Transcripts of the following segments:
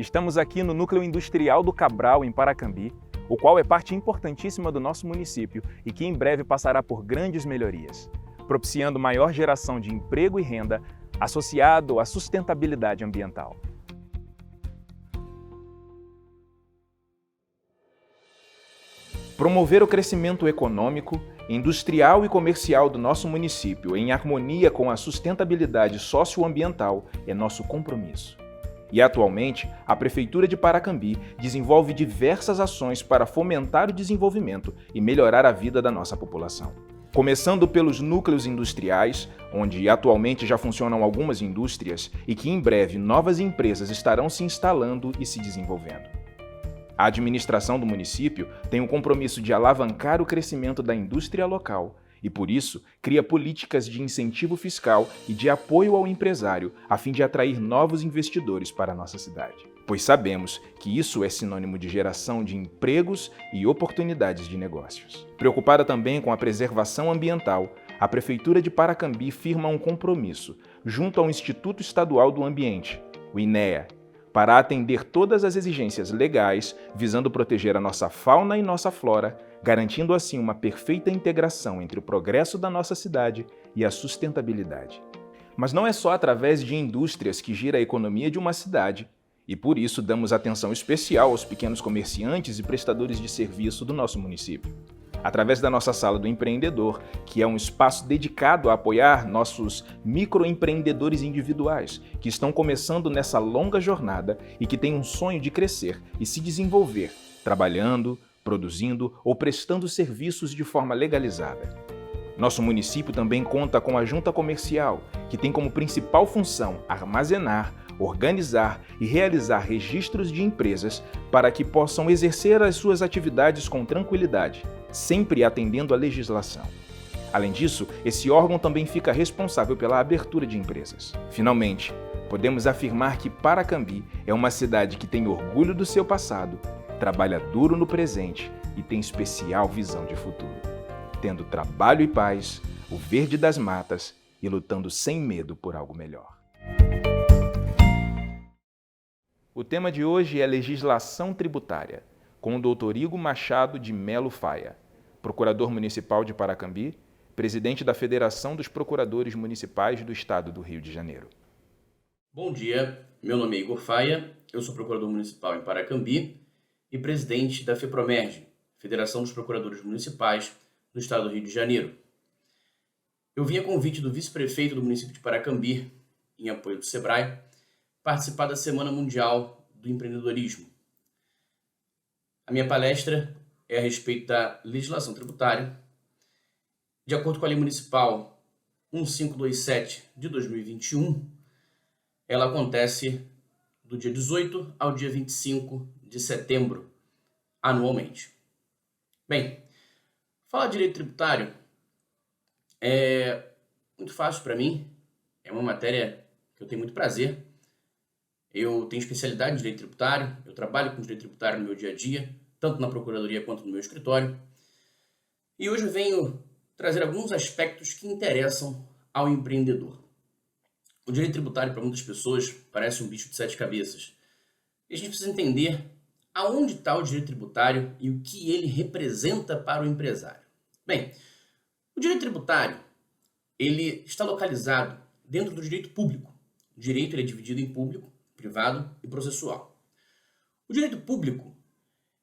Estamos aqui no Núcleo Industrial do Cabral, em Paracambi, o qual é parte importantíssima do nosso município e que em breve passará por grandes melhorias, propiciando maior geração de emprego e renda associado à sustentabilidade ambiental. Promover o crescimento econômico, industrial e comercial do nosso município em harmonia com a sustentabilidade socioambiental é nosso compromisso. E atualmente, a Prefeitura de Paracambi desenvolve diversas ações para fomentar o desenvolvimento e melhorar a vida da nossa população. Começando pelos núcleos industriais, onde atualmente já funcionam algumas indústrias e que em breve novas empresas estarão se instalando e se desenvolvendo. A administração do município tem o compromisso de alavancar o crescimento da indústria local e, por isso, cria políticas de incentivo fiscal e de apoio ao empresário a fim de atrair novos investidores para a nossa cidade. Pois sabemos que isso é sinônimo de geração de empregos e oportunidades de negócios. Preocupada também com a preservação ambiental, a Prefeitura de Paracambi firma um compromisso junto ao Instituto Estadual do Ambiente, o INEA, para atender todas as exigências legais, visando proteger a nossa fauna e nossa flora, garantindo assim uma perfeita integração entre o progresso da nossa cidade e a sustentabilidade. Mas não é só através de indústrias que gira a economia de uma cidade, e por isso damos atenção especial aos pequenos comerciantes e prestadores de serviço do nosso município. Através da nossa Sala do Empreendedor, que é um espaço dedicado a apoiar nossos microempreendedores individuais, que estão começando nessa longa jornada e que têm um sonho de crescer e se desenvolver, trabalhando, produzindo ou prestando serviços de forma legalizada. Nosso município também conta com a Junta Comercial, que tem como principal função armazenar, organizar e realizar registros de empresas para que possam exercer as suas atividades com tranquilidade, sempre atendendo à legislação. Além disso, esse órgão também fica responsável pela abertura de empresas. Finalmente, podemos afirmar que Paracambi é uma cidade que tem orgulho do seu passado, trabalha duro no presente e tem especial visão de futuro, tendo trabalho e paz, o verde das matas e lutando sem medo por algo melhor. O tema de hoje é legislação tributária, com o Dr. Igor Machado de Melo Faia, procurador municipal de Paracambi, presidente da Federação dos Procuradores Municipais do Estado do Rio de Janeiro. Bom dia, meu nome é Igor Faia, eu sou procurador municipal em Paracambi e presidente da FEPROMERG, Federação dos Procuradores Municipais do Estado do Rio de Janeiro. Eu vim a convite do vice-prefeito do município de Paracambi, em apoio do SEBRAE, participar da Semana Mundial do Empreendedorismo. A minha palestra é a respeito da legislação tributária. De acordo com a Lei Municipal 1527 de 2021, ela acontece do dia 18 ao dia 25 de setembro, anualmente. Bem, falar de direito tributário é muito fácil para mim, é uma matéria que eu tenho muito prazer. Eu tenho especialidade em direito tributário, eu trabalho com direito tributário no meu dia a dia, tanto na procuradoria quanto no meu escritório. E hoje eu venho trazer alguns aspectos que interessam ao empreendedor. O direito tributário, para muitas pessoas, parece um bicho de 7 cabeças. E a gente precisa entender aonde está o direito tributário e o que ele representa para o empresário. Bem, o direito tributário ele está localizado dentro do direito público. O direito ele é dividido em público, privado e processual. O direito público,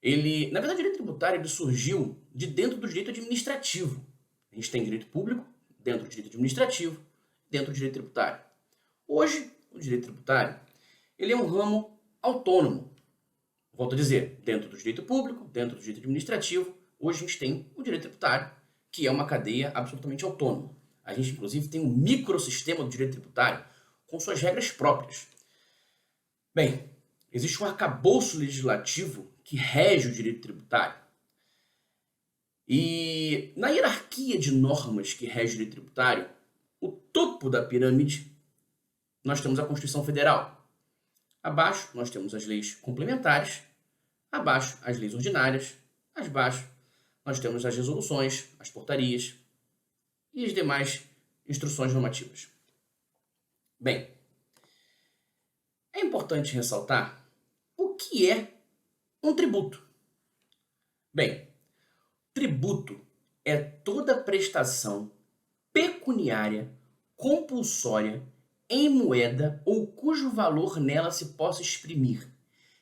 na verdade, o direito tributário ele surgiu de dentro do direito administrativo. A gente tem direito público, dentro do direito administrativo, dentro do direito tributário. Hoje, o direito tributário ele é um ramo autônomo. Volto a dizer, dentro do direito público, dentro do direito administrativo, hoje a gente tem o direito tributário, que é uma cadeia absolutamente autônoma. A gente, inclusive, tem um microsistema do direito tributário com suas regras próprias. Bem, existe um arcabouço legislativo que rege o direito tributário. E na hierarquia de normas que rege o direito tributário, o topo da pirâmide, nós temos a Constituição Federal. Abaixo, nós temos as leis complementares. Abaixo, as leis ordinárias. Abaixo, nós temos as resoluções, as portarias e as demais instruções normativas. Bem, é importante ressaltar que é um tributo? Bem, tributo é toda prestação pecuniária, compulsória, em moeda ou cujo valor nela se possa exprimir,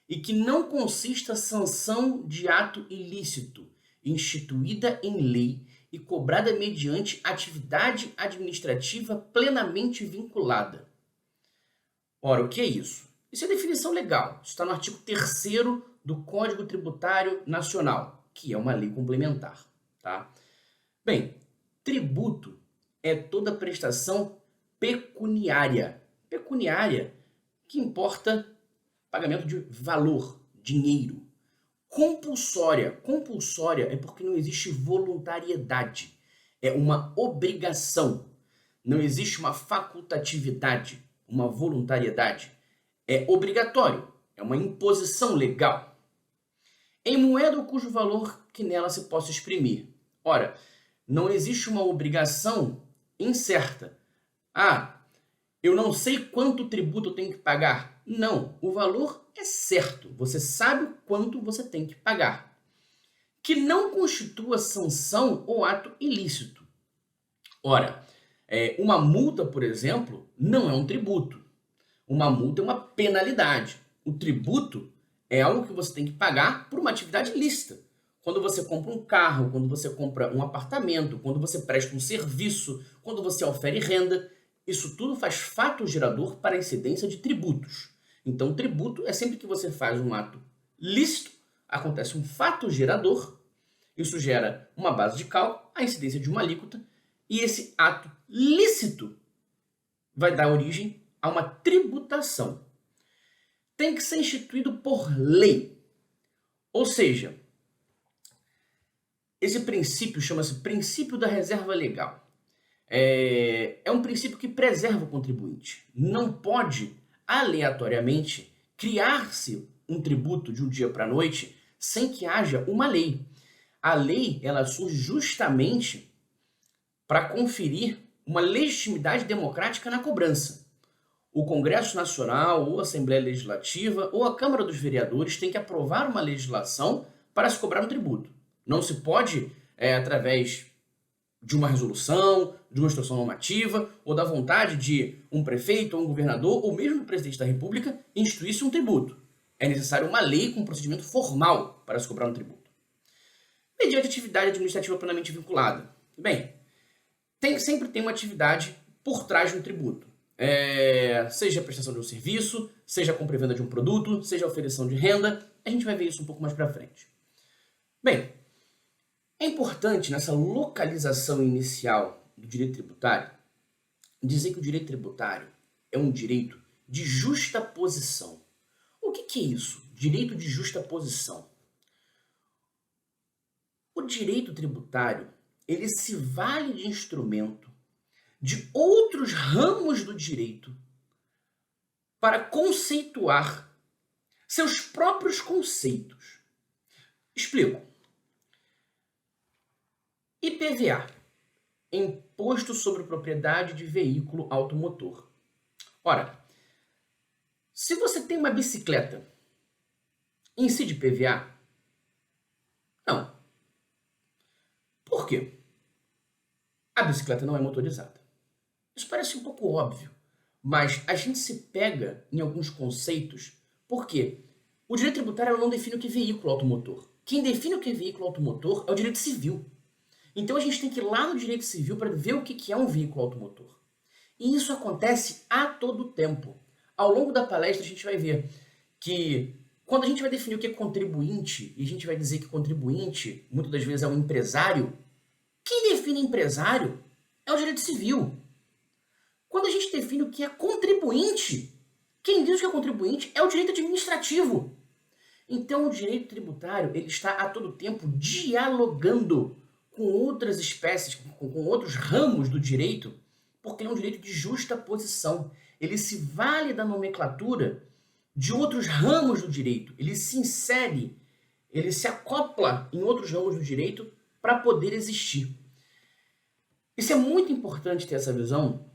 e que não consista sanção de ato ilícito, instituída em lei e cobrada mediante atividade administrativa plenamente vinculada. Ora, o que é isso? Isso é definição legal. Isso está no artigo 3º do Código Tributário Nacional, que é uma lei complementar. Tá? Bem, tributo é toda prestação pecuniária. Pecuniária, que importa pagamento de valor, dinheiro. Compulsória. Compulsória é porque não existe voluntariedade. É uma obrigação. Não existe uma facultatividade, uma voluntariedade. É obrigatório. É uma imposição legal. Em moeda ou cujo valor que nela se possa exprimir. Ora, não existe uma obrigação incerta. Ah, eu não sei quanto tributo eu tenho que pagar. Não, o valor é certo. Você sabe o quanto você tem que pagar. Que não constitua sanção ou ato ilícito. Ora, uma multa, por exemplo, não é um tributo. Uma multa é uma penalidade. O tributo é algo que você tem que pagar por uma atividade lícita. Quando você compra um carro, quando você compra um apartamento, quando você presta um serviço, quando você ofere renda, isso tudo faz fato gerador para a incidência de tributos. Então, tributo é sempre que você faz um ato lícito, acontece um fato gerador, isso gera uma base de cálculo, a incidência de uma alíquota, e esse ato lícito vai dar origem a uma tributação. Tem que ser instituído por lei. Ou seja, esse princípio chama-se princípio da reserva legal. É um princípio que preserva o contribuinte. Não pode, aleatoriamente, criar-se um tributo de um dia para a noite sem que haja uma lei. A lei, ela surge justamente para conferir uma legitimidade democrática na cobrança. O Congresso Nacional, ou a Assembleia Legislativa, ou a Câmara dos Vereadores tem que aprovar uma legislação para se cobrar um tributo. Não se pode, através de uma resolução, de uma instrução normativa, ou da vontade de um prefeito, ou um governador, ou mesmo do presidente da República, instituir-se um tributo. É necessário uma lei com um procedimento formal para se cobrar um tributo. Mediante atividade administrativa plenamente vinculada. Bem, sempre tem uma atividade por trás de um tributo. Seja a prestação de um serviço, seja a compra e venda de um produto, seja a ofereção de renda. A gente vai ver isso um pouco mais para frente. Bem, é importante nessa localização inicial do direito tributário dizer que o direito tributário é um direito de justa posição. O que é isso? Direito de justa posição. O direito tributário, ele se vale de instrumento de outros ramos do direito para conceituar seus próprios conceitos. Explico. IPVA, Imposto sobre Propriedade de Veículo Automotor. Ora, se você tem uma bicicleta, incide IPVA? Não. Por quê? A bicicleta não é motorizada. Isso parece um pouco óbvio, mas a gente se pega em alguns conceitos porque o direito tributário não define o que é veículo automotor. Quem define o que é veículo automotor é o direito civil. Então a gente tem que ir lá no direito civil para ver o que é um veículo automotor. E isso acontece a todo tempo. Ao longo da palestra a gente vai ver que quando a gente vai definir o que é contribuinte, e a gente vai dizer que contribuinte muitas das vezes é um empresário, quem define empresário é o direito civil. Quando a gente define o que é contribuinte, quem diz o que é contribuinte é o direito administrativo. Então o direito tributário ele está a todo tempo dialogando com outras espécies, com outros ramos do direito, porque ele é um direito de justa posição. Ele se vale da nomenclatura de outros ramos do direito. Ele se insere, ele se acopla em outros ramos do direito para poder existir. Isso é muito importante ter essa visão,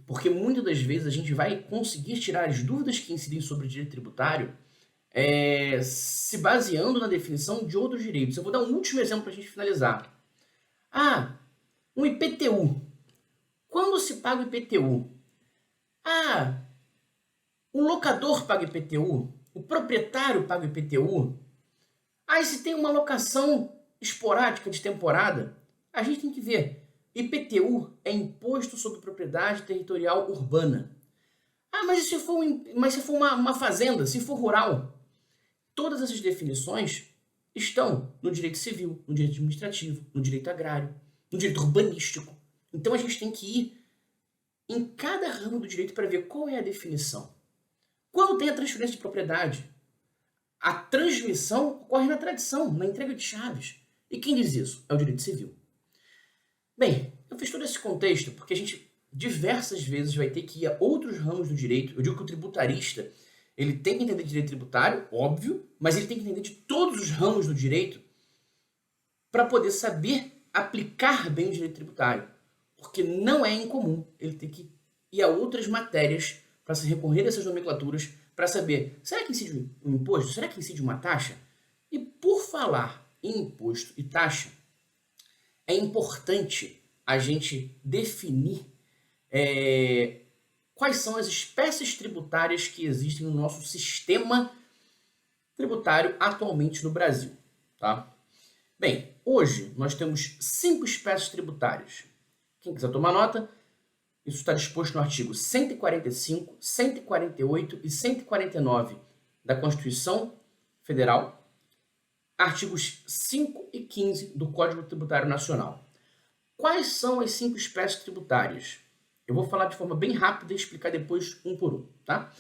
porque muitas das vezes a gente vai conseguir tirar as dúvidas que incidem sobre o direito tributário se baseando na definição de outros direitos. Eu vou dar um último exemplo para a gente finalizar. Um IPTU. Quando se paga o IPTU? O locador paga IPTU? O proprietário paga IPTU? E se tem uma locação esporádica de temporada? A gente tem que ver. IPTU é Imposto sobre Propriedade Territorial Urbana. Mas se for uma fazenda, se for rural? Todas essas definições estão no direito civil, no direito administrativo, no direito agrário, no direito urbanístico. Então a gente tem que ir em cada ramo do direito para ver qual é a definição. Quando tem a transferência de propriedade, a transmissão ocorre na tradição, na entrega de chaves. E quem diz isso? É o direito civil. Bem, eu fiz todo esse contexto porque a gente diversas vezes vai ter que ir a outros ramos do direito. Eu digo que o tributarista, ele tem que entender de direito tributário, óbvio, mas ele tem que entender de todos os ramos do direito para poder saber aplicar bem o direito tributário. Porque não é incomum ele ter que ir a outras matérias para se recorrer a essas nomenclaturas para saber, será que incide um imposto? Será que incide uma taxa? E por falar em imposto e taxa, é importante a gente definir quais são as espécies tributárias que existem no nosso sistema tributário atualmente no Brasil. Tá? Bem, hoje nós temos 5 espécies tributárias. Quem quiser tomar nota, isso está disposto no artigo 145, 148 e 149 da Constituição Federal, artigos 5 e 15 do Código Tributário Nacional. Quais são as 5 espécies tributárias? Eu vou falar de forma bem rápida e explicar depois um por um. Tá?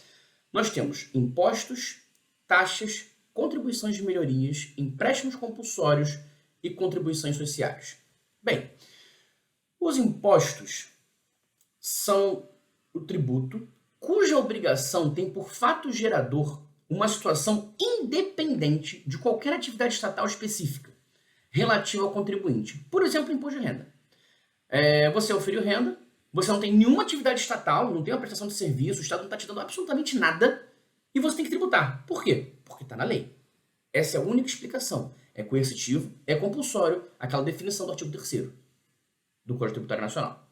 Nós temos impostos, taxas, contribuições de melhorias, empréstimos compulsórios e contribuições sociais. Bem, os impostos são o tributo cuja obrigação tem por fato gerador uma situação independente de qualquer atividade estatal específica relativa ao contribuinte. Por exemplo, imposto de renda. Você oferiu renda, você não tem nenhuma atividade estatal, não tem uma prestação de serviço, o Estado não está te dando absolutamente nada e você tem que tributar. Por quê? Porque está na lei. Essa é a única explicação. É coercitivo, é compulsório, aquela definição do artigo 3º do Código Tributário Nacional.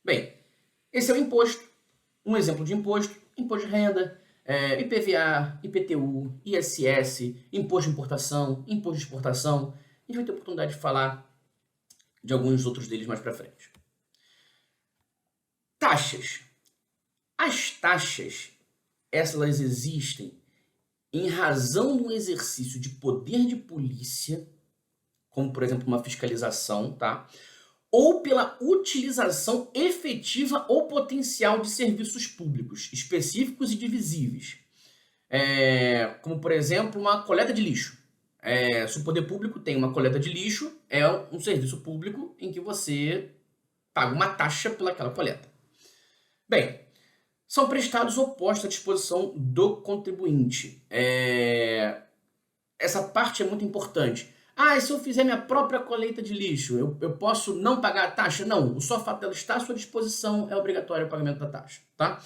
Bem, esse é o imposto. Um exemplo de imposto de renda, IPVA, IPTU, ISS, imposto de importação, imposto de exportação. A gente vai ter a oportunidade de falar de alguns outros deles mais para frente. Taxas. As taxas, elas existem em razão de um exercício de poder de polícia, como por exemplo uma fiscalização, tá? Ou pela utilização efetiva ou potencial de serviços públicos específicos e divisíveis. Como, por exemplo, uma coleta de lixo. Se o poder público tem uma coleta de lixo, é um serviço público em que você paga uma taxa pelaquela coleta. Bem, são prestados opostos à disposição do contribuinte. Essa parte é muito importante. E se eu fizer minha própria coleta de lixo, eu posso não pagar a taxa? Não, o só fato dela estar à sua disposição é obrigatório o pagamento da taxa. Tá?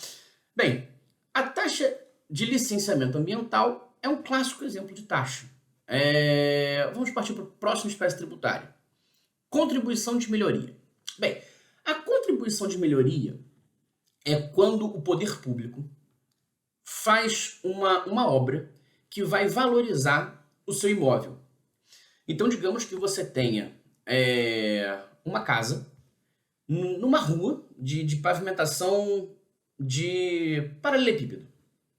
Bem, a taxa de licenciamento ambiental é um clássico exemplo de taxa. Vamos partir para a próxima espécie tributária. Contribuição de melhoria. Bem, a contribuição de melhoria é quando o poder público faz uma obra que vai valorizar o seu imóvel. Então, digamos que você tenha uma casa numa rua de pavimentação de paralelepípedo,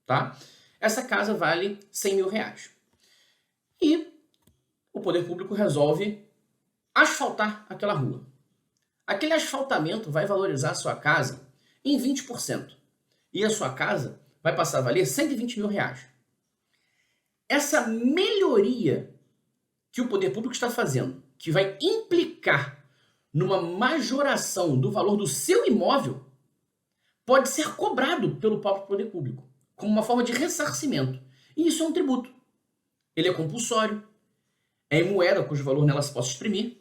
tá? Essa casa vale 100 mil reais. E o poder público resolve asfaltar aquela rua. Aquele asfaltamento vai valorizar a sua casa em 20%. E a sua casa vai passar a valer 120 mil reais. Essa melhoria que o poder público está fazendo, que vai implicar numa majoração do valor do seu imóvel, pode ser cobrado pelo próprio poder público, como uma forma de ressarcimento. E isso é um tributo. Ele é compulsório, é em moeda cujo valor nela se possa exprimir,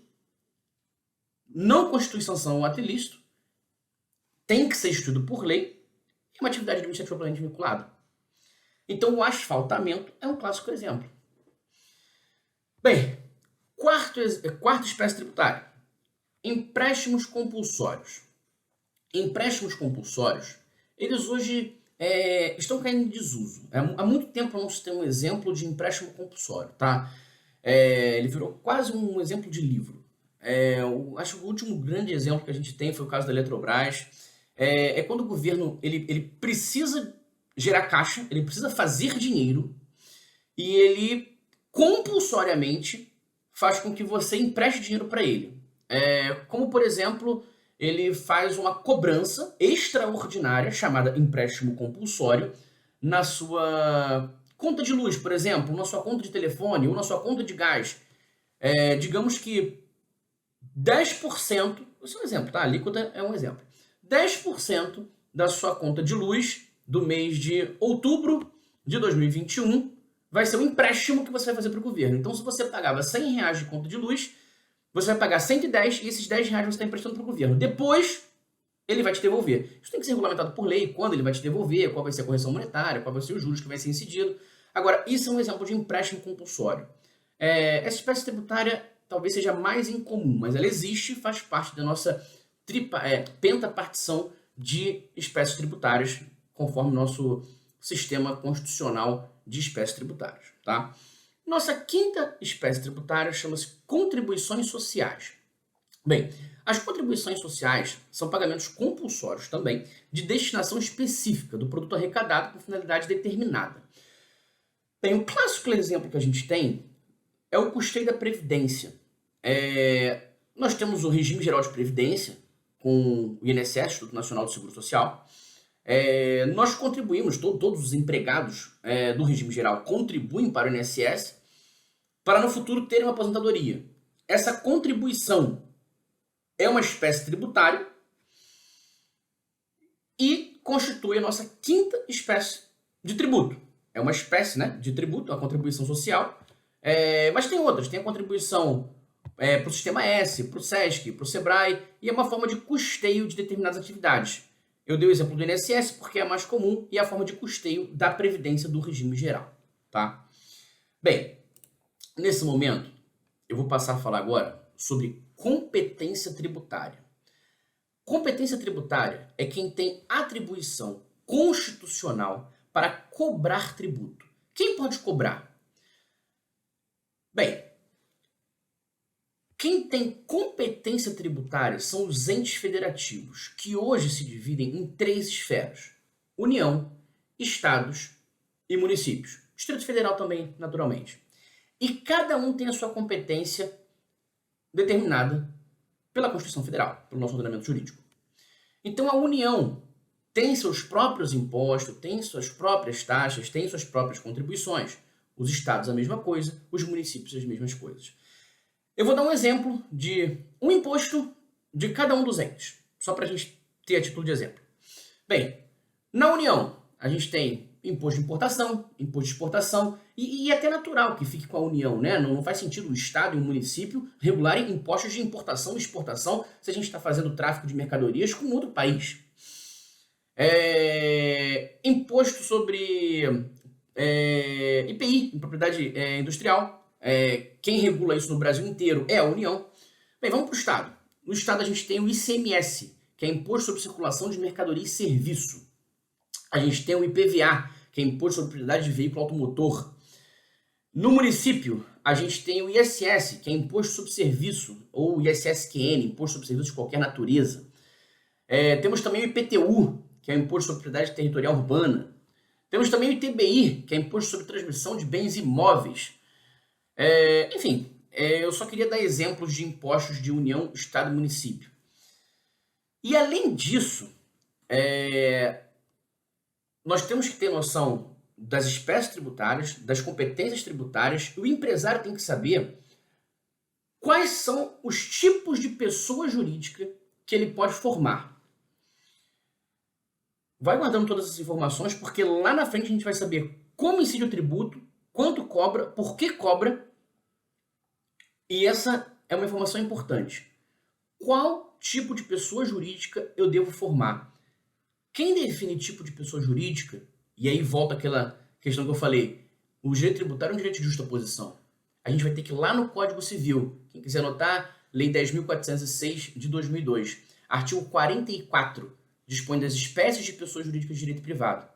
não constitui sanção ou ato ilícito, tem que ser instituído por lei, e é uma atividade administrativa propriamente vinculada. Então, o asfaltamento é um clássico exemplo. Bem, quarta espécie tributária, empréstimos compulsórios. Empréstimos compulsórios, eles hoje estão caindo em desuso. Há muito tempo não se tem um exemplo de empréstimo compulsório, tá? Ele virou quase um exemplo de livro. Acho que o último grande exemplo que a gente tem foi o caso da Eletrobras. Quando o governo ele precisa gerar caixa, ele precisa fazer dinheiro e ele compulsoriamente faz com que você empreste dinheiro para ele. Como, por exemplo, ele faz uma cobrança extraordinária, chamada empréstimo compulsório, na sua conta de luz, por exemplo, na sua conta de telefone ou na sua conta de gás. Digamos que 10%, esse é um exemplo, tá? A alíquota é um exemplo. 10% da sua conta de luz do mês de outubro de 2021 vai ser um empréstimo que você vai fazer para o governo. Então, se você pagava R$100 de conta de luz, você vai pagar 110 e esses R$10 você está emprestando para o governo. Depois, ele vai te devolver. Isso tem que ser regulamentado por lei, quando ele vai te devolver, qual vai ser a correção monetária, qual vai ser os juros que vai ser incidido. Agora, isso é um exemplo de empréstimo compulsório. Essa espécie tributária talvez seja mais incomum, mas ela existe e faz parte da nossa pentapartição de espécies tributárias, conforme o nosso sistema constitucional de espécies tributárias, tá? Nossa quinta espécie tributária chama-se contribuições sociais. Bem, as contribuições sociais são pagamentos compulsórios também de destinação específica do produto arrecadado com finalidade determinada. Bem, o clássico exemplo que a gente tem é o custeio da Previdência. Nós temos o Regime Geral de Previdência com o INSS, Instituto Nacional do Seguro Social. Nós contribuímos, todos os empregados do regime geral contribuem para o INSS para no futuro terem uma aposentadoria. Essa contribuição é uma espécie tributária e constitui a nossa quinta espécie de tributo. É uma espécie, né, de tributo, a contribuição social, mas tem outras. Tem a contribuição para o Sistema S, para o SESC, para o SEBRAE, e é uma forma de custeio de determinadas atividades. Eu dei o exemplo do INSS porque é a mais comum e é a forma de custeio da Previdência do regime geral, tá? Bem, nesse momento, eu vou passar a falar agora sobre competência tributária. Competência tributária é quem tem atribuição constitucional para cobrar tributo. Quem pode cobrar? Bem, quem tem competência tributária são os entes federativos, que hoje se dividem em 3 esferas: União, Estados e municípios. Distrito Federal também, naturalmente. E cada um tem a sua competência determinada pela Constituição Federal, pelo nosso ordenamento jurídico. Então a União tem seus próprios impostos, tem suas próprias taxas, tem suas próprias contribuições. Os estados a mesma coisa, os municípios as mesmas coisas. Eu vou dar um exemplo de um imposto de cada um dos entes, só para a gente ter a título de exemplo. Bem, na União, a gente tem imposto de importação, imposto de exportação, e é até natural que fique com a União, né? Não faz sentido o Estado e o município regularem impostos de importação e exportação se a gente está fazendo tráfico de mercadorias com outro país. Imposto sobre IPI, propriedade industrial. Quem regula isso no Brasil inteiro é a União. Bem, vamos para o Estado. No Estado a gente tem o ICMS, que é Imposto sobre Circulação de Mercadoria e Serviço. A gente tem o IPVA, que é Imposto sobre Propriedade de Veículo Automotor. No município, a gente tem o ISS, que é Imposto sobre Serviço, ou ISSQN, Imposto sobre Serviço de qualquer natureza. Temos também o IPTU, que é o Imposto sobre Propriedade Territorial Urbana. Temos também o ITBI, que é Imposto sobre Transmissão de Bens Imóveis. Enfim, eu só queria dar exemplos de impostos de União, Estado e município. E além disso, nós temos que ter noção das espécies tributárias, das competências tributárias, e o empresário tem que saber quais são os tipos de pessoa jurídica que ele pode formar. Vai guardando todas essas informações, porque lá na frente a gente vai saber como incide o tributo, quanto cobra, por que cobra, e essa é uma informação importante. Qual tipo de pessoa jurídica eu devo formar? Quem define tipo de pessoa jurídica, e aí volta questão que eu falei, o direito tributário é um direito de justa posição. A gente vai ter que ir lá no Código Civil, quem quiser anotar, Lei 10.406 de 2002, artigo 44, dispõe das espécies de pessoas jurídicas de direito privado.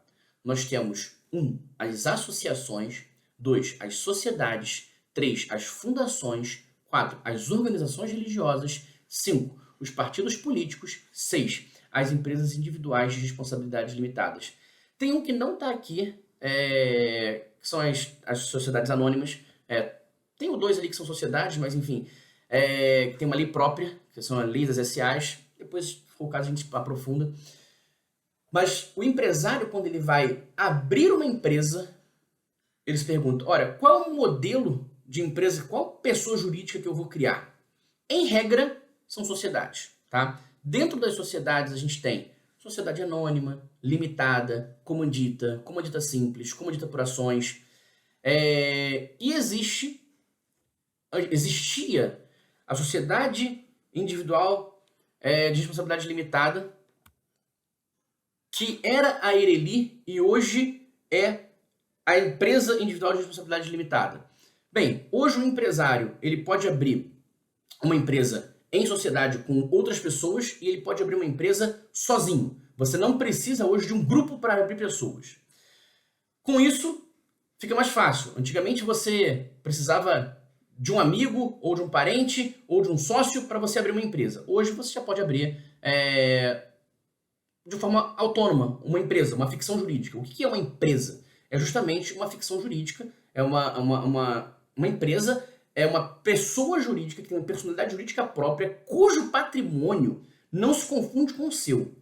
Nós temos 1. As associações, 2. As sociedades, 3. As fundações, 4. As organizações religiosas, 5. Os partidos políticos, 6. As empresas individuais de responsabilidades limitadas. Tem um que não está aqui, que são as sociedades anônimas. Tem o 2 ali que são sociedades, mas enfim, tem uma lei própria, que são as leis das SAs. Depois, se for o caso, a gente aprofunda. Mas o empresário, quando ele vai abrir uma empresa, ele se pergunta, olha, qual é o modelo de empresa, qual pessoa jurídica que eu vou criar? Em regra, são sociedades, tá? Dentro das sociedades a gente tem sociedade anônima, limitada, comandita simples, comandita por ações. E existia a sociedade individual de responsabilidade limitada, que era a Ireli e hoje é a empresa individual de responsabilidade limitada. Bem, hoje o empresário ele pode abrir uma empresa em sociedade com outras pessoas e ele pode abrir uma empresa sozinho. Você não precisa hoje de um grupo para abrir pessoas. Com isso, fica mais fácil. Antigamente você precisava de um amigo, ou de um parente, ou de um sócio para você abrir uma empresa. Hoje você já pode abrir de forma autônoma uma empresa, uma ficção jurídica. O que é uma empresa? É justamente uma ficção jurídica, é uma empresa, é uma pessoa jurídica que tem uma personalidade jurídica própria, cujo patrimônio não se confunde com o seu.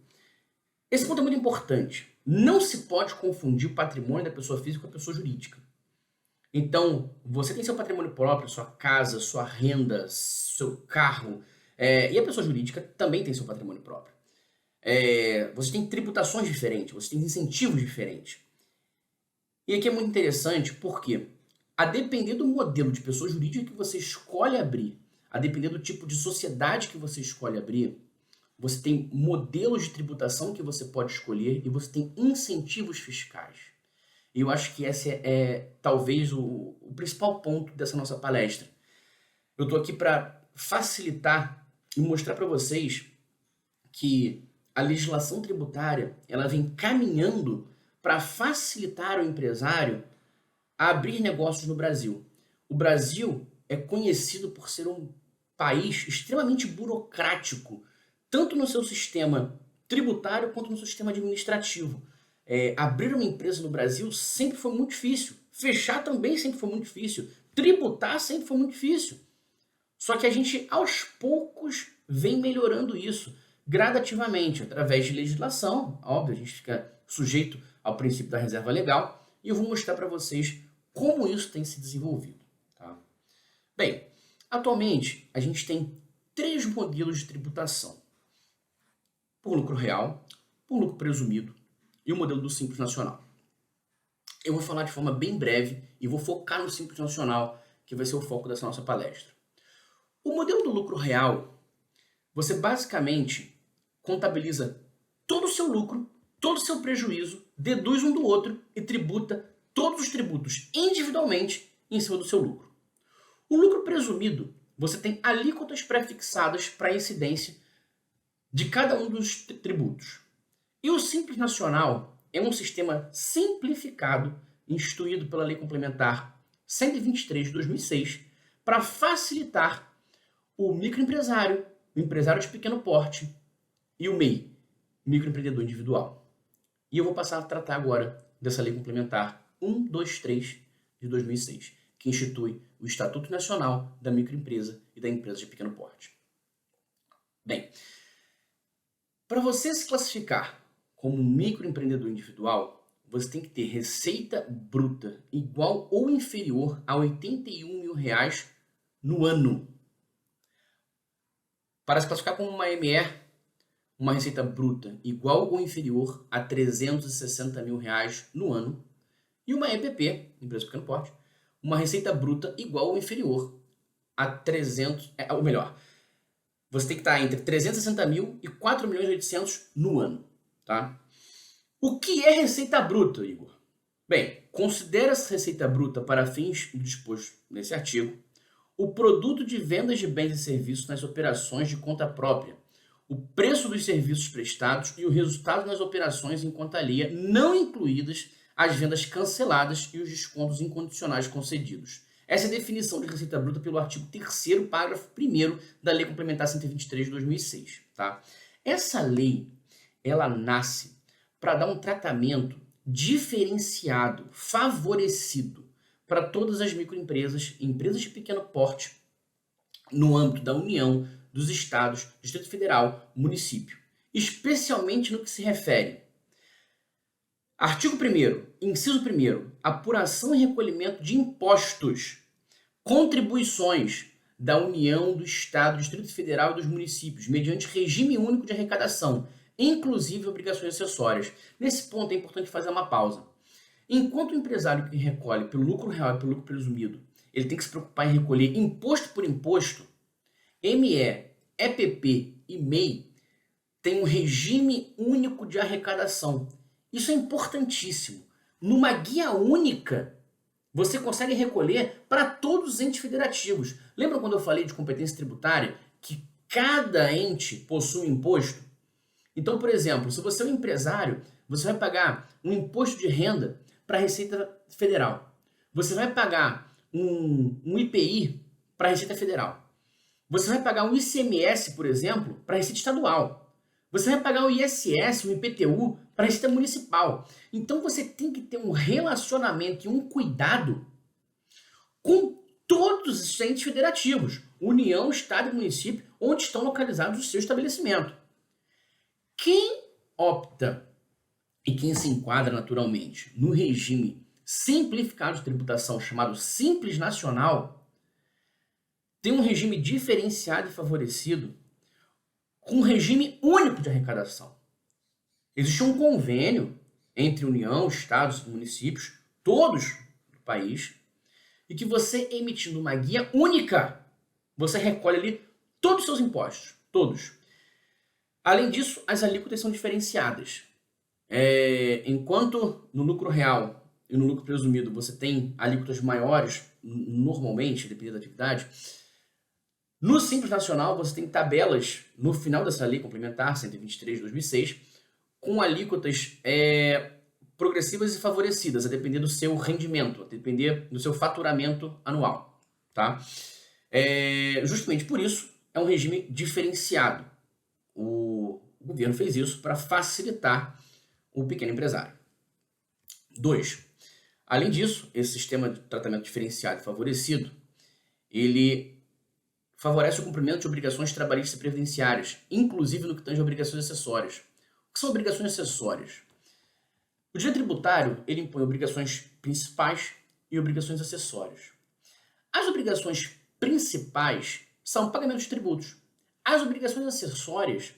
Esse ponto é muito importante. Não se pode confundir o patrimônio da pessoa física com a pessoa jurídica. Então, você tem seu patrimônio próprio, sua casa, sua renda, seu carro, e a pessoa jurídica também tem seu patrimônio próprio. Você tem tributações diferentes, você tem incentivos diferentes. E aqui é muito interessante porque, a depender do modelo de pessoa jurídica que você escolhe abrir, a depender do tipo de sociedade que você escolhe abrir, você tem modelos de tributação que você pode escolher e você tem incentivos fiscais. E eu acho que esse é talvez o principal ponto dessa nossa palestra. Eu estou aqui para facilitar e mostrar para vocês que a legislação tributária ela vem caminhando para facilitar o empresário a abrir negócios no Brasil. O Brasil é conhecido por ser um país extremamente burocrático, tanto no seu sistema tributário quanto no seu sistema administrativo. Abrir uma empresa no Brasil sempre foi muito difícil. Fechar também sempre foi muito difícil. Tributar sempre foi muito difícil. Só que a gente, aos poucos, vem melhorando isso, gradativamente, através de legislação. Óbvio, a gente fica sujeito ao princípio da reserva legal. E eu vou mostrar para vocês como isso tem se desenvolvido. Tá? Bem, atualmente, a gente tem 3 modelos de tributação. Por lucro real, por lucro presumido e o modelo do Simples Nacional. Eu vou falar de forma bem breve e vou focar no Simples Nacional, que vai ser o foco dessa nossa palestra. O modelo do lucro real, você basicamente contabiliza todo o seu lucro, todo o seu prejuízo, deduz um do outro e tributa todos os tributos individualmente em cima do seu lucro. O lucro presumido, você tem alíquotas pré-fixadas para incidência de cada um dos tributos. E o Simples Nacional é um sistema simplificado instituído pela Lei Complementar 123 de 2006 para facilitar o microempresário, o empresário de pequeno porte e o MEI, microempreendedor individual. E eu vou passar a tratar agora dessa Lei Complementar 123 de 2006, que institui o Estatuto Nacional da Microempresa e da Empresa de Pequeno Porte. Bem, para você se classificar como um microempreendedor individual, você tem que ter receita bruta igual ou inferior a R$ 81 mil no ano. Para se classificar como uma ME, uma receita bruta igual ou inferior a R$ 360 mil no ano. E uma EPP, empresa de pequeno porte, uma receita bruta igual ou inferior a 300, ou melhor, você tem que estar entre 360 mil e 4.800.000 no ano. Tá? O que é receita bruta, Igor? Bem, considera-se receita bruta para fins do disposto nesse artigo o produto de vendas de bens e serviços nas operações de conta própria, o preço dos serviços prestados e o resultado nas operações em conta alheia, não incluídas as vendas canceladas e os descontos incondicionais concedidos. Essa é a definição de receita bruta pelo artigo 3º, parágrafo 1º da Lei Complementar 123 de 2006. Tá? Essa lei, ela nasce para dar um tratamento diferenciado, favorecido para todas as microempresas, empresas de pequeno porte, no âmbito da União, dos Estados, Distrito Federal, município. Especialmente no que se refere. Artigo 1º, inciso 1º, apuração e recolhimento de impostos, contribuições da União, do Estado, do Distrito Federal e dos municípios, mediante regime único de arrecadação, inclusive obrigações acessórias. Nesse ponto é importante fazer uma pausa. Enquanto o empresário que recolhe pelo lucro real e pelo lucro presumido, ele tem que se preocupar em recolher imposto por imposto, ME, EPP e MEI tem um regime único de arrecadação. Isso é importantíssimo. Numa guia única, você consegue recolher para todos os entes federativos. Lembra quando eu falei de competência tributária? Que cada ente possui um imposto? Então, por exemplo, se você é um empresário, você vai pagar um imposto de renda para a Receita Federal. Você vai pagar um IPI para a Receita Federal. Você vai pagar um ICMS, por exemplo, para a Receita Estadual. Você vai pagar um ISS, um IPTU para a Receita Municipal. Então você tem que ter um relacionamento e um cuidado com todos os entes federativos, União, Estado e município, onde estão localizados os seus estabelecimentos. Quem opta e quem se enquadra naturalmente no regime simplificado de tributação chamado Simples Nacional tem um regime diferenciado e favorecido com um regime único de arrecadação. Existe um convênio entre União, Estados e municípios, todos do país, e que você, emitindo uma guia única, você recolhe ali todos os seus impostos, todos. Além disso, as alíquotas são diferenciadas. Enquanto no lucro real e no lucro presumido você tem alíquotas maiores, normalmente, dependendo da atividade, no Simples Nacional você tem tabelas no final dessa lei complementar, 123 de 2006, com alíquotas progressivas e favorecidas, a depender do seu rendimento, a depender do seu faturamento anual. Tá? Justamente por isso, é um regime diferenciado. O governo fez isso para facilitar o pequeno empresário. 2. Além disso, esse sistema de tratamento diferenciado e favorecido, ele favorece o cumprimento de obrigações trabalhistas e previdenciárias, inclusive no que tange a obrigações acessórias. O que são obrigações acessórias? O direito tributário ele impõe obrigações principais e obrigações acessórias. As obrigações principais são pagamento de tributos. As obrigações acessórias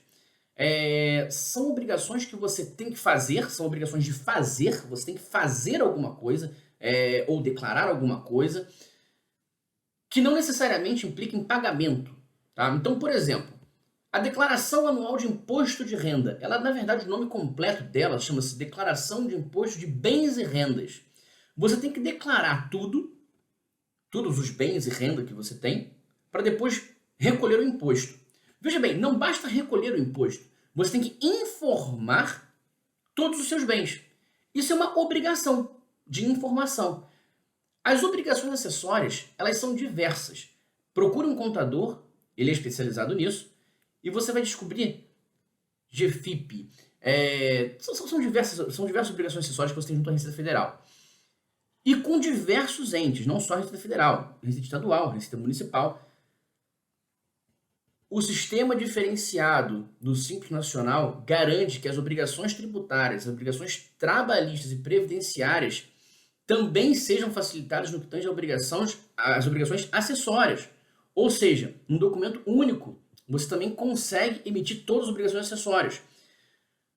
são obrigações que você tem que fazer, são obrigações de fazer, você tem que fazer alguma coisa ou declarar alguma coisa que não necessariamente implica em pagamento. Tá? Então, por exemplo, a declaração anual de imposto de renda, ela na verdade o nome completo dela chama-se Declaração de Imposto de Bens e Rendas. Você tem que declarar todos os bens e renda que você tem, para depois recolher o imposto. Veja bem, não basta recolher o imposto, você tem que informar todos os seus bens. Isso é uma obrigação de informação. As obrigações acessórias, elas são diversas. Procure um contador, ele é especializado nisso, e você vai descobrir GFIP. São diversas obrigações acessórias que você tem junto à Receita Federal. E com diversos entes, não só a Receita Federal, Receita Estadual, Receita Municipal. O sistema diferenciado do Simples Nacional garante que as obrigações tributárias, as obrigações trabalhistas e previdenciárias também sejam facilitadas no que tange às obrigações acessórias. Ou seja, um documento único, você também consegue emitir todas as obrigações acessórias.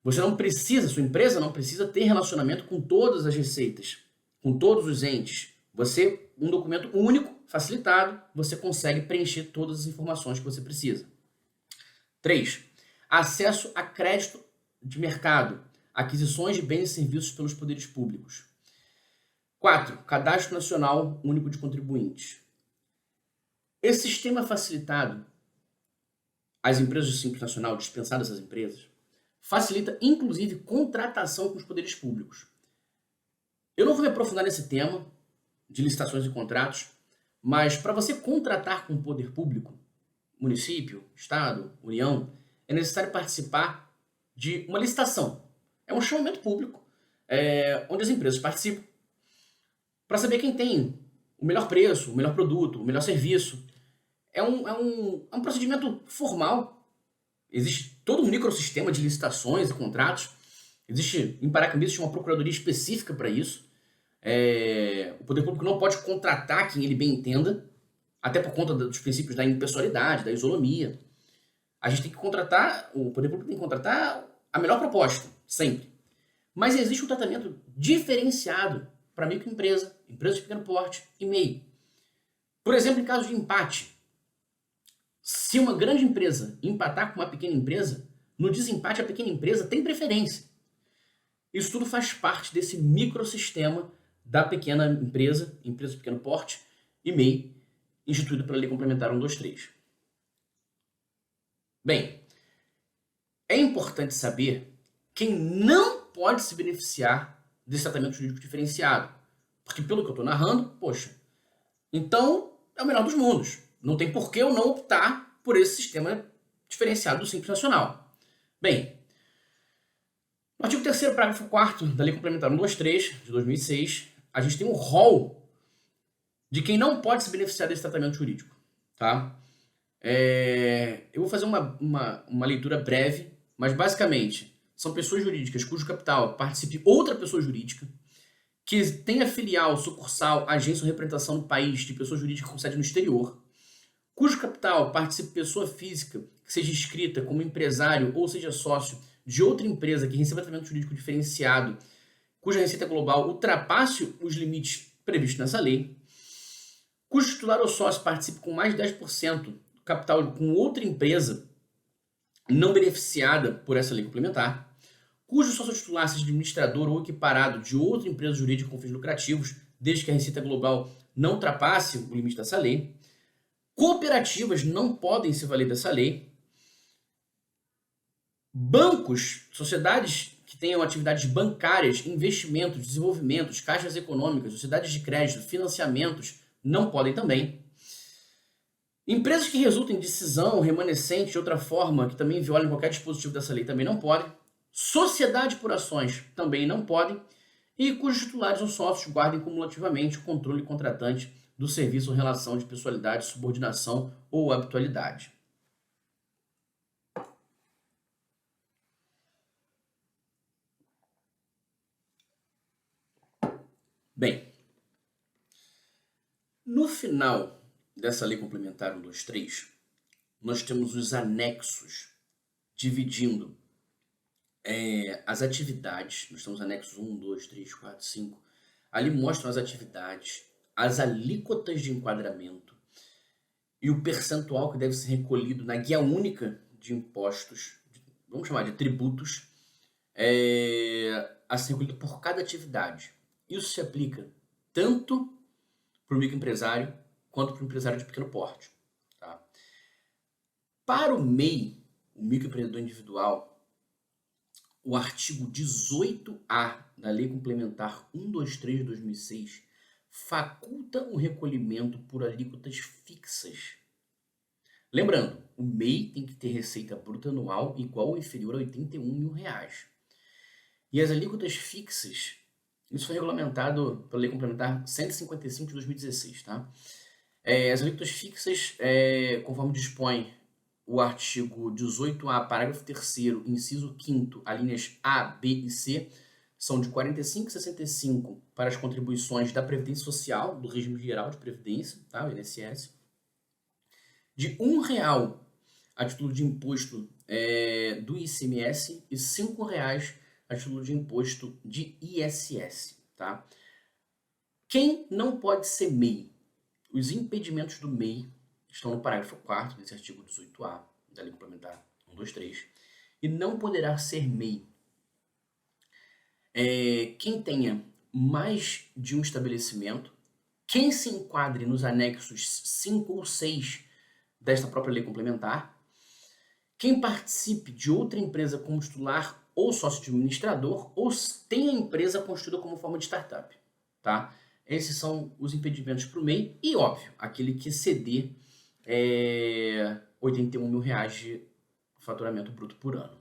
Você não precisa, sua empresa não precisa ter relacionamento com todas as receitas, com todos os entes. Um documento único, facilitado, você consegue preencher todas as informações que você precisa. 3. Acesso a crédito de mercado, aquisições de bens e serviços pelos poderes públicos. 4. Cadastro Nacional Único de Contribuintes. Esse sistema facilitado às empresas do Simples Nacional, dispensadas essas empresas, facilita inclusive contratação com os poderes públicos. Eu não vou me aprofundar nesse tema de licitações e contratos, mas para você contratar com o poder público, município, estado, união, é necessário participar de uma licitação. É um chamamento público, onde as empresas participam para saber quem tem o melhor preço, o melhor produto, o melhor serviço. É um procedimento formal. Existe todo um microsistema de licitações e contratos. Existe, em Paracambi, existe uma procuradoria específica para isso. O poder público não pode contratar quem ele bem entenda, até por conta dos princípios da impessoalidade, da isonomia. A gente tem que contratar, o poder público tem que contratar a melhor proposta, sempre. Mas existe um tratamento diferenciado para microempresa, empresa de pequeno porte e MEI. Por exemplo, em caso de empate, se uma grande empresa empatar com uma pequena empresa, no desempate a pequena empresa tem preferência. Isso tudo faz parte desse microsistema da pequena empresa, empresa de pequeno porte e MEI, instituído pela Lei Complementar 123. Bem, é importante saber quem não pode se beneficiar desse tratamento jurídico diferenciado. Porque pelo que eu estou narrando, poxa, então é o melhor dos mundos. Não tem por que eu não optar por esse sistema diferenciado do Simples Nacional. Bem, no artigo 3º, parágrafo 4º da Lei Complementar 123, de 2006, a gente tem um rol de quem não pode se beneficiar desse tratamento jurídico. Tá? Eu vou fazer uma leitura breve, mas basicamente são pessoas jurídicas cujo capital participe outra pessoa jurídica, que tenha filial, sucursal, agência ou representação no país de pessoa jurídica com sede no exterior, cujo capital participe pessoa física que seja inscrita como empresário ou seja sócio de outra empresa que receba tratamento jurídico diferenciado, cuja receita global ultrapasse os limites previstos nessa lei, cujo titular ou sócio participe com mais de 10% do capital com outra empresa não beneficiada por essa lei complementar, cujo sócio titular seja administrador ou equiparado de outra empresa jurídica com fins lucrativos, desde que a receita global não ultrapasse o limite dessa lei. Cooperativas não podem se valer dessa lei. Bancos, sociedades que tenham atividades bancárias, investimentos, desenvolvimentos, caixas econômicas, sociedades de crédito, financiamentos, não podem também. Empresas que resultem em decisão remanescente de outra forma, que também violem qualquer dispositivo dessa lei, também não podem. Sociedade por ações também não podem. E cujos titulares ou sócios guardem cumulativamente o controle contratante do serviço em relação de pessoalidade, subordinação ou habitualidade. Bem, no final dessa Lei Complementar 123, nós temos os anexos dividindo as atividades. Nós temos anexos 1, 2, 3, 4, 5. Ali mostram as atividades, as alíquotas de enquadramento e o percentual que deve ser recolhido na guia única de impostos, vamos chamar de tributos, a ser recolhido por cada atividade. Isso se aplica tanto para o microempresário quanto para o empresário de pequeno porte. Tá? Para o MEI, o microempreendedor individual, o artigo 18A da Lei Complementar 123 de 2006 faculta o recolhimento por alíquotas fixas. Lembrando, o MEI tem que ter receita bruta anual igual ou inferior a R$81 mil. E as alíquotas fixas, isso foi regulamentado pela Lei Complementar 155 de 2016. Tá? As alíquotas fixas, conforme dispõe o artigo 18A, parágrafo 3º, inciso 5º, alíneas A, B e C, são de 45,65 para as contribuições da Previdência Social, do regime geral de Previdência, tá? O INSS, de R$1 a título de imposto do ICMS e R$5 a título de imposto de ISS. Tá? Quem não pode ser MEI? Os impedimentos do MEI estão no parágrafo 4º desse artigo 18A da Lei Complementar 123 e não poderá ser MEI quem tenha mais de um estabelecimento, quem se enquadre nos anexos 5 ou 6 desta própria lei complementar, quem participe de outra empresa como titular ou sócio administrador, ou tenha a empresa constituída como forma de startup, tá? Esses são os impedimentos para o MEI e, óbvio, aquele que exceder R$ 81 mil de faturamento bruto por ano.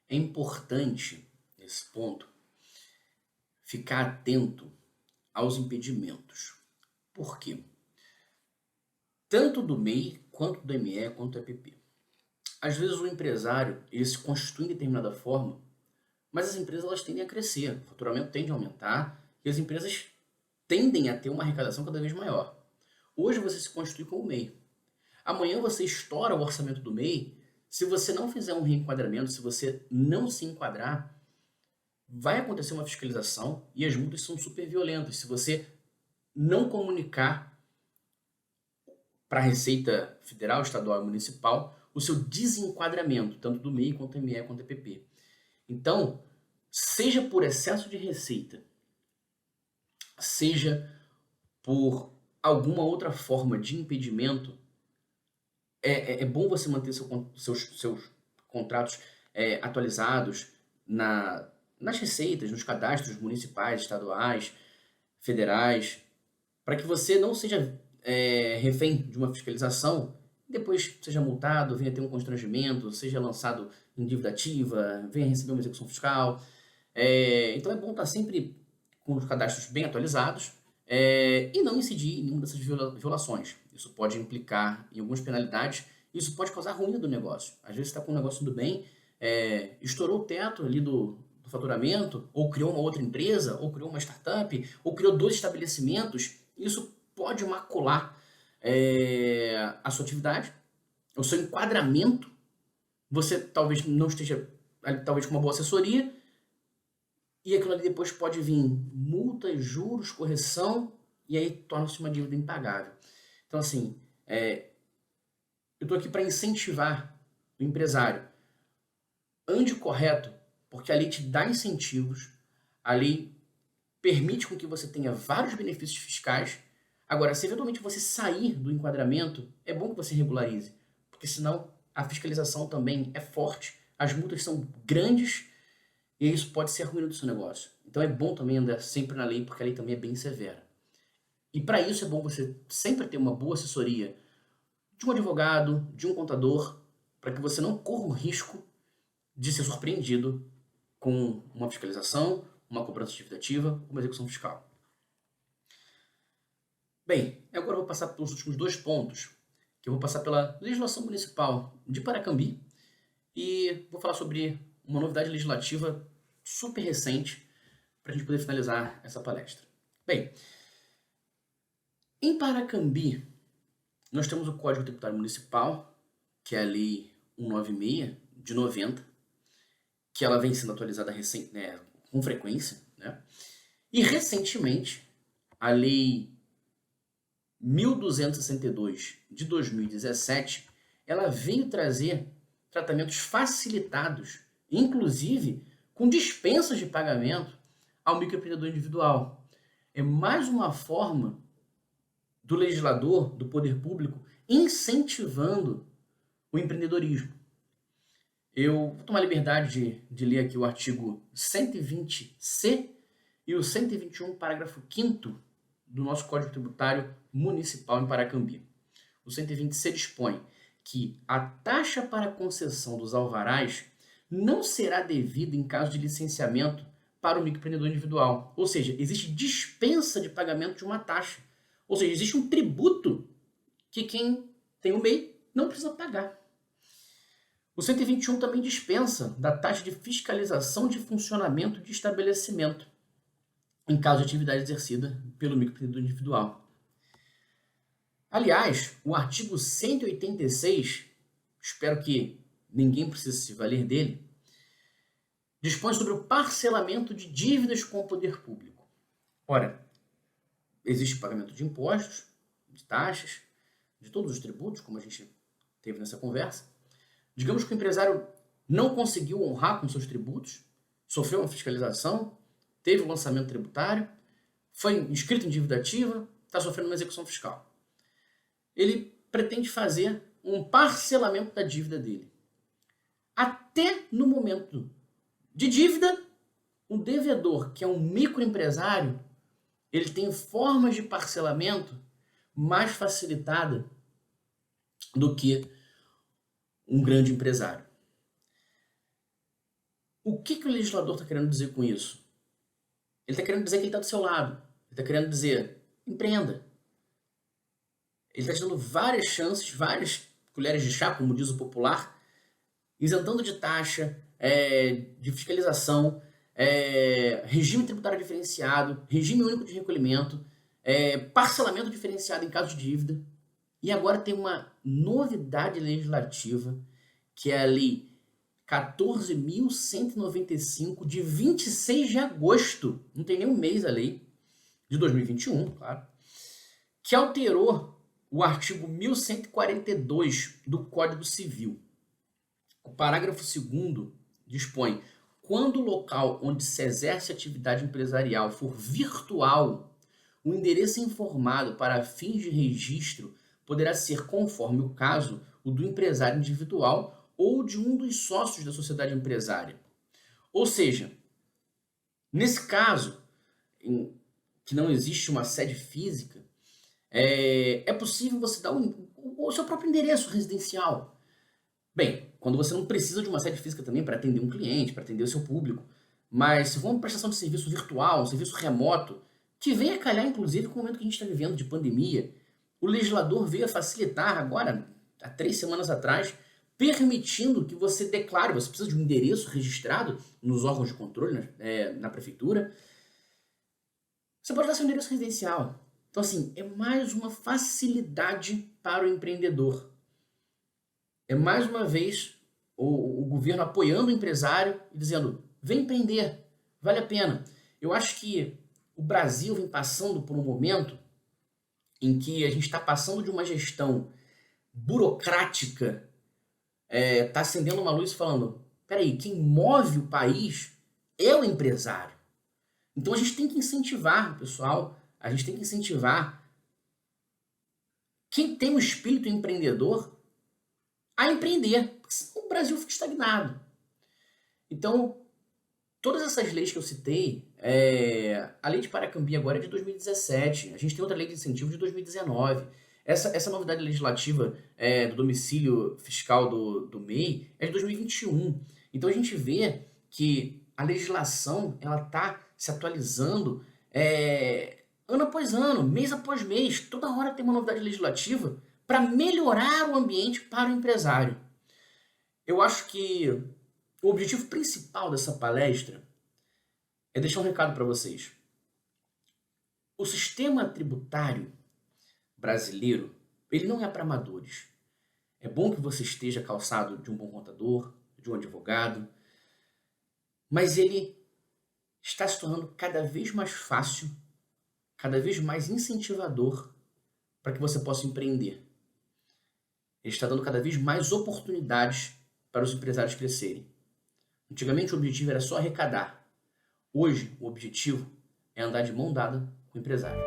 É importante, nesse ponto, ficar atento aos impedimentos. Por quê? Tanto do MEI, quanto do ME, quanto do EPP. Às vezes o empresário ele se constitui em determinada forma, mas as empresas elas tendem a crescer, o faturamento tende a aumentar e as empresas tendem a ter uma arrecadação cada vez maior. Hoje você se constitui como MEI. Amanhã você estoura o orçamento do MEI. Se você não fizer um reenquadramento, se você não se enquadrar, vai acontecer uma fiscalização e as multas são super violentas. Se você não comunicar para a Receita Federal, Estadual e Municipal o seu desenquadramento, tanto do MEI, quanto do ME, quanto do EPP. Então, seja por excesso de receita, seja por alguma outra forma de impedimento, é bom você manter seus contratos atualizados nas receitas, nos cadastros municipais, estaduais, federais, para que você não seja refém de uma fiscalização, depois seja multado, venha ter um constrangimento, seja lançado em dívida ativa, venha receber uma execução fiscal. Então é bom estar sempre com os cadastros bem atualizados e não incidir em nenhuma dessas violações. Isso pode implicar em algumas penalidades, isso pode causar ruína do negócio. Às vezes você está com o negócio indo bem, estourou o teto ali do faturamento, ou criou uma outra empresa, ou criou uma startup, ou criou 2 estabelecimentos, isso pode macular a sua atividade, o seu enquadramento. Você talvez não esteja talvez com uma boa assessoria, e aquilo ali depois pode vir multas, juros, correção, e aí torna-se uma dívida impagável. Então, assim, eu estou aqui para incentivar o empresário. Ande correto, porque a lei te dá incentivos, a lei permite com que você tenha vários benefícios fiscais. Agora, se eventualmente você sair do enquadramento, é bom que você regularize, porque senão a fiscalização também é forte, as multas são grandes e isso pode ser a ruína do seu negócio. Então é bom também andar sempre na lei, porque a lei também é bem severa. E para isso é bom você sempre ter uma boa assessoria de um advogado, de um contador, para que você não corra o risco de ser surpreendido com uma fiscalização, uma cobrança de dívida ativa, uma execução fiscal. Bem, agora eu vou passar pelos últimos 2 pontos, que eu vou passar pela legislação municipal de Paracambi e vou falar sobre uma novidade legislativa super recente para a gente poder finalizar essa palestra. Bem, em Paracambi, nós temos o Código Tributário Municipal, que é a Lei 196 de 90, que ela vem sendo atualizada com frequência, né? E recentemente, a Lei 1262 de 2017, ela veio trazer tratamentos facilitados, inclusive com dispensas de pagamento ao microempreendedor individual. É mais uma forma do legislador, do poder público, incentivando o empreendedorismo. Eu vou tomar a liberdade de ler aqui o artigo 120C e o 121, parágrafo 5º do nosso Código Tributário Municipal em Paracambi. O 120C dispõe que a taxa para concessão dos alvarás não será devida em caso de licenciamento para o microempreendedor individual. Ou seja, existe dispensa de pagamento de uma taxa. Ou seja, existe um tributo que quem tem o MEI não precisa pagar. O 121 também dispensa da taxa de fiscalização de funcionamento de estabelecimento, em caso de atividade exercida pelo microempreendedor individual. Aliás, o artigo 186, espero que ninguém precise se valer dele, dispõe sobre o parcelamento de dívidas com o poder público. Ora, existe pagamento de impostos, de taxas, de todos os tributos, como a gente teve nessa conversa. Digamos que o empresário não conseguiu honrar com seus tributos, sofreu uma fiscalização, teve o lançamento tributário, foi inscrito em dívida ativa, está sofrendo uma execução fiscal. Ele pretende fazer um parcelamento da dívida dele. Até no momento de dívida, o devedor, que é um microempresário, ele tem formas de parcelamento mais facilitada do que um grande empresário. O que o legislador está querendo dizer com isso? Ele está querendo dizer que ele está do seu lado. Ele está querendo dizer, empreenda. Ele está te dando várias chances, várias colheres de chá, como diz o popular, isentando de taxa, de fiscalização, regime tributário diferenciado, regime único de recolhimento, parcelamento diferenciado em caso de dívida. E agora tem uma novidade legislativa, que é a Lei 14.195, de 26 de agosto, não tem nem um mês a lei, de 2021, claro, que alterou o artigo 1142 do Código Civil. O parágrafo 2º dispõe: quando o local onde se exerce atividade empresarial for virtual, o endereço informado para fins de registro poderá ser, conforme o caso, o do empresário individual ou de um dos sócios da sociedade empresária. Ou seja, nesse caso, em que não existe uma sede física, é possível você dar o seu próprio endereço residencial. Bem, quando você não precisa de uma sede física também para atender um cliente, para atender o seu público, mas se for uma prestação de serviço virtual, um serviço remoto, que vem a calhar inclusive com o momento que a gente está vivendo de pandemia, o legislador veio a facilitar agora, há 3 semanas atrás, permitindo que você declare, você precisa de um endereço registrado nos órgãos de controle, na prefeitura, você pode dar seu endereço residencial. Então, assim, é mais uma facilidade para o empreendedor. É mais uma vez o governo apoiando o empresário e dizendo, vem empreender, vale a pena. Eu acho que o Brasil vem passando por um momento em que a gente está passando de uma gestão burocrática, está acendendo uma luz falando, peraí, quem move o país é o empresário. Então a gente tem que incentivar o pessoal, a gente tem que incentivar quem tem um espírito empreendedor a empreender, porque senão o Brasil fica estagnado. Então, todas essas leis que eu citei, a lei de Paracambi agora é de 2017, a gente tem outra lei de incentivo de 2019. Essa novidade legislativa do domicílio fiscal do MEI é de 2021. Então a gente vê que a legislação ela está se atualizando ano após ano, mês após mês. Toda hora tem uma novidade legislativa para melhorar o ambiente para o empresário. Eu acho que o objetivo principal dessa palestra é deixar um recado para vocês. O sistema tributário brasileiro, ele não é para amadores. É bom que você esteja calçado de um bom contador, de um advogado, mas ele está se tornando cada vez mais fácil, cada vez mais incentivador para que você possa empreender. Ele está dando cada vez mais oportunidades para os empresários crescerem. Antigamente o objetivo era só arrecadar. Hoje o objetivo é andar de mão dada com o empresário.